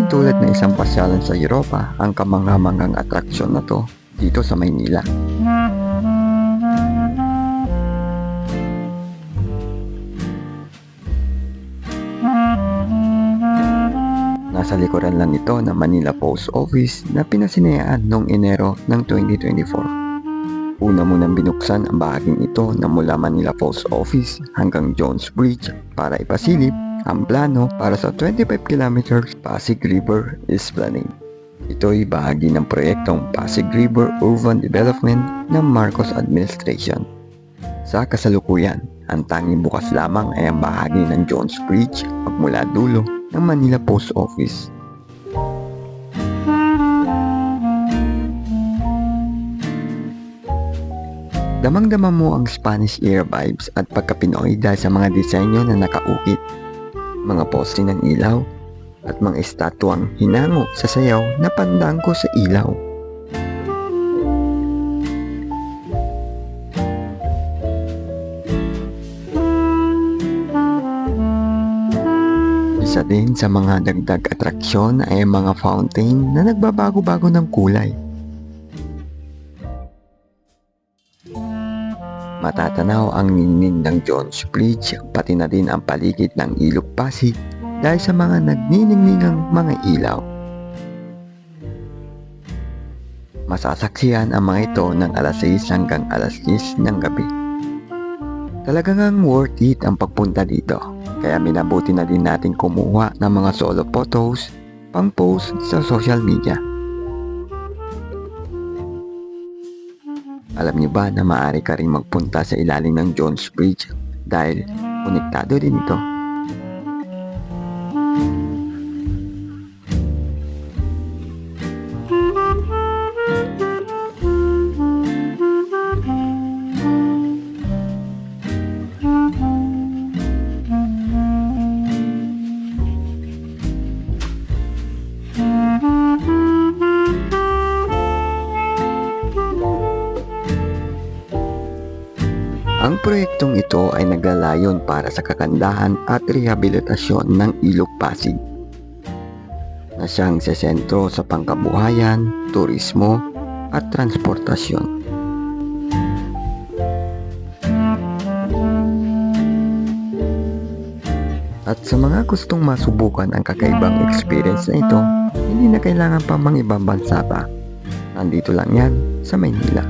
Hindi tulad ng isang pasyalan sa Europa ang kamangha-manghang atraksyon na to dito sa Maynila. Nasa likuran lang ito ng Manila Post Office na pinasinayaan noong Enero ng 2024. Una munang binuksan ang bahaging ito na mula Manila Post Office hanggang Jones Bridge para ipasilip ang plano para sa 25 kilometers Pasig River Esplanade. Ito'y bahagi ng proyektong Pasig River Urban Development ng Marcos Administration. Sa kasalukuyan, ang tanging bukas lamang ay ang bahagi ng Jones Bridge pagmula dulo ng Manila Post Office. Damang-dama mo ang Spanish era vibes at pagka-Pinoy dahil sa mga disenyo na nakaukit, mga poste ng ilaw, at mga estatwang hinango sa sayaw na pandangko sa ilaw. Isa din sa mga dagdag atraksyon ay mga fountain na nagbabago-bago ng kulay. Matatanaw ang ningning ng Jones Bridge pati na din ang paligid ng Ilog Pasig dahil sa mga nagniningningang mga ilaw. Masasaksihan ang mga ito ng alas 6 hanggang alas 10 ng gabi. Talagang worth it ang pagpunta dito, kaya minabuti na din natin kumuha ng mga solo photos pang post sa social media. Alam niyo ba na maaari ka rin magpunta sa ilalim ng Jones Bridge dahil konektado din ito? Ang proyektong ito ay naglalayon para sa kagandahan at rehabilitasyon ng Ilog Pasig, na siyang sesentro sa pangkabuhayan, turismo at transportasyon. At sa mga gustong masubukan ang kakaibang experience na ito, hindi na kailangan pa mang ibang bansa pa. Nandito lang yan sa Maynila.